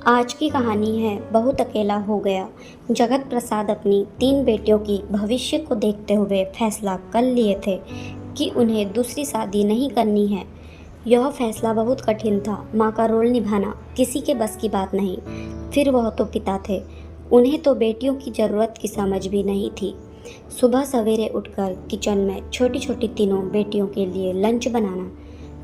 आज की कहानी है बहुत अकेला हो गया। जगत प्रसाद अपनी 3 बेटियों की भविष्य को देखते हुए फैसला कर लिए थे कि उन्हें दूसरी शादी नहीं करनी है। यह फैसला बहुत कठिन था। माँ का रोल निभाना किसी के बस की बात नहीं। फिर वह तो पिता थे, उन्हें तो बेटियों की ज़रूरत की समझ भी नहीं थी। सुबह सवेरे उठकर किचन में छोटी छोटी तीनों बेटियों के लिए लंच बनाना,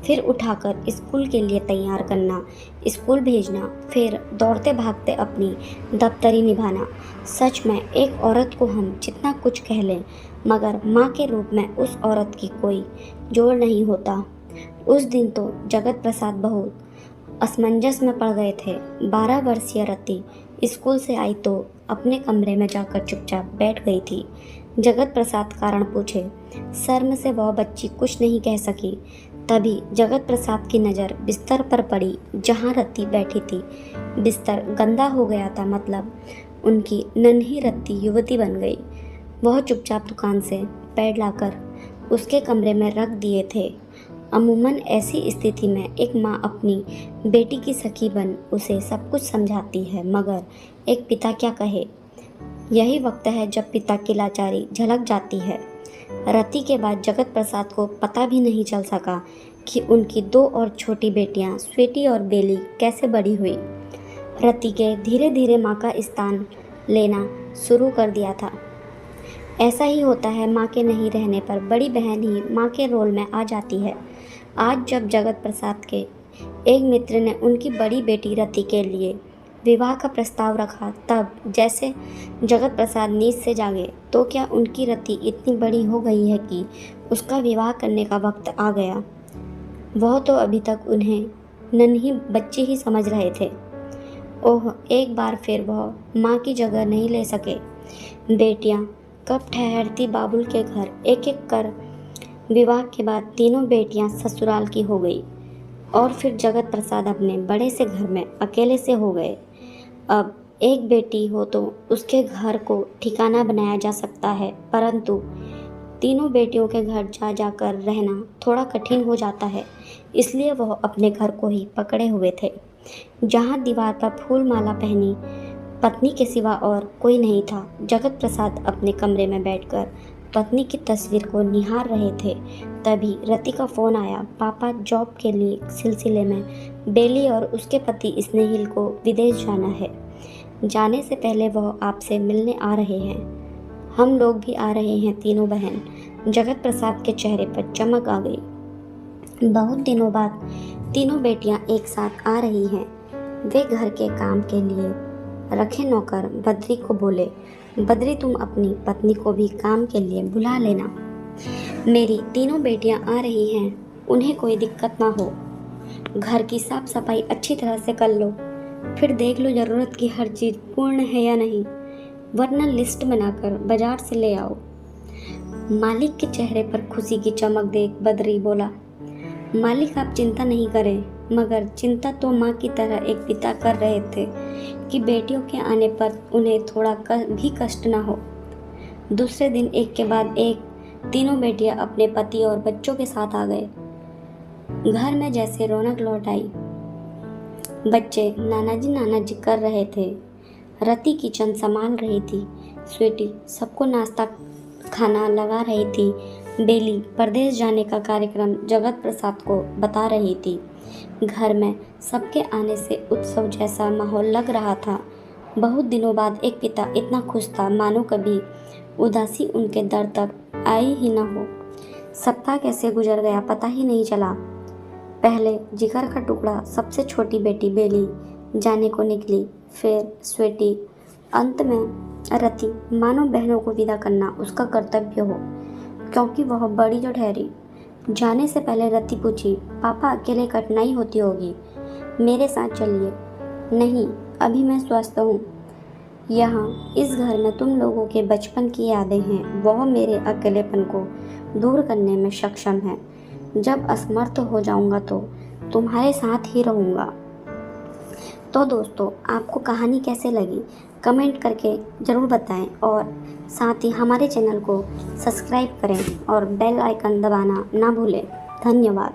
फिर उठाकर स्कूल के लिए तैयार करना, स्कूल भेजना, फिर दौड़ते भागते अपनी दफ्तरी निभाना। सच में एक औरत को हम जितना कुछ कह लें, मगर माँ के रूप में उस औरत की कोई जोड़ नहीं होता। उस दिन तो जगत प्रसाद बहुत असमंजस में पड़ गए थे। 12 वर्षीय रति स्कूल से आई तो अपने कमरे में जाकर चुपचाप बैठ गई थी। जगत प्रसाद कारण पूछे, शर्म से वह बच्ची कुछ नहीं कह सकी। तभी जगत प्रसाद की नज़र बिस्तर पर पड़ी जहाँ रत्ती बैठी थी। बिस्तर गंदा हो गया था, मतलब उनकी नन्ही रत्ती युवती बन गई। वह चुपचाप दुकान से पैड लाकर उसके कमरे में रख दिए थे। अमूमन ऐसी स्थिति में एक माँ अपनी बेटी की सखी बन उसे सब कुछ समझाती है, मगर एक पिता क्या कहे। यही वक्त है जब पिता की लाचारी झलक जाती है। रति के बाद जगत प्रसाद को पता भी नहीं चल सका कि उनकी 2 और छोटी बेटियां स्वीटी और बेली कैसे बड़ी हुई। रति के धीरे धीरे माँ का स्थान लेना शुरू कर दिया था। ऐसा ही होता है, माँ के नहीं रहने पर बड़ी बहन ही माँ के रोल में आ जाती है। आज जब जगत प्रसाद के एक मित्र ने उनकी बड़ी बेटी रति के लिए विवाह का प्रस्ताव रखा, तब जैसे जगत प्रसाद नींद से जागे तो क्या उनकी रति इतनी बड़ी हो गई है कि उसका विवाह करने का वक्त आ गया। वह तो अभी तक उन्हें नन्ही बच्ची ही समझ रहे थे। ओह, एक बार फिर वह माँ की जगह नहीं ले सके। बेटियाँ कब ठहरती बाबुल के घर। एक एक कर विवाह के बाद तीनों बेटियाँ ससुराल की हो गई और फिर जगत प्रसाद अपने बड़े से घर में अकेले से हो गए। अब एक बेटी हो तो उसके घर को ठिकाना बनाया जा सकता है, परंतु तीनों बेटियों के घर जा जाकर रहना थोड़ा कठिन हो जाता है। इसलिए वह अपने घर को ही पकड़े हुए थे, जहाँ दीवार पर फूल माला पहनी पत्नी के सिवा और कोई नहीं था। जगत प्रसाद अपने कमरे में बैठकर पत्नी की तस्वीर को निहार रहे थे। तभी रति का फ़ोन आया। पापा जॉब के लिए सिलसिले में बेली और उसके पति स्नेहिल को विदेश जाना है। जाने से पहले वह आपसे मिलने आ रहे हैं। हम लोग भी आ रहे हैं, तीनों बहन। जगत प्रसाद के चेहरे पर चमक आ गई। बहुत दिनों बाद तीनों बेटियां एक साथ आ रही हैं। वे घर के काम के लिए रखे नौकर बद्री को बोले, बद्री तुम अपनी पत्नी को भी काम के लिए बुला लेना। मेरी तीनों बेटियां आ रही हैं, उन्हें कोई दिक्कत ना हो। घर की साफ सफाई अच्छी तरह से कर लो, फिर देख लो ज़रूरत की हर चीज़ पूर्ण है या नहीं, वरना लिस्ट बनाकर बाजार से ले आओ। मालिक के चेहरे पर खुशी की चमक देख बद्री बोला, मालिक आप चिंता नहीं करें, मगर चिंता तो माँ की तरह एक पिता कर रहे थे कि बेटियों के आने पर उन्हें थोड़ा भी कष्ट ना हो। दूसरे दिन एक के बाद एक तीनों बेटियां अपने पति और बच्चों के साथ आ गए। घर में जैसे रौनक लौट आई। बच्चे नाना जी कर रहे थे। रति किचन संभाल रही थी। स्वीटी सबको नाश्ता खाना लगा रही थी। बेली परदेश जाने का कार्यक्रम जगत प्रसाद को बता रही थी। घर में सबके आने से उत्सव जैसा माहौल लग रहा था। बहुत दिनों बाद एक पिता इतना खुश था मानो कभी उदासी उनके दर तक आई ही न हो। सप्ताह कैसे गुजर गया पता ही नहीं चला। पहले जिगर का टुकड़ा सबसे छोटी बेटी बेली जाने को निकली, फिर स्वीटी, अंत में रति। मानो बहनों को विदा करना उसका कर्तव्य हो, क्योंकि वह बड़ी जो ठहरी। जाने से पहले रति पूछी, पापा अकेले कठिनाई होती होगी, मेरे साथ चलिए। नहीं, अभी मैं स्वस्थ हूँ। यहाँ इस घर में तुम लोगों के बचपन की यादें हैं, वह मेरे अकेलेपन को दूर करने में सक्षम है। जब असमर्थ हो जाऊँगा तो तुम्हारे साथ ही रहूँगा। तो दोस्तों, आपको कहानी कैसे लगी कमेंट करके ज़रूर बताएं और साथ ही हमारे चैनल को सब्सक्राइब करें और बेल आइकन दबाना ना भूलें। धन्यवाद।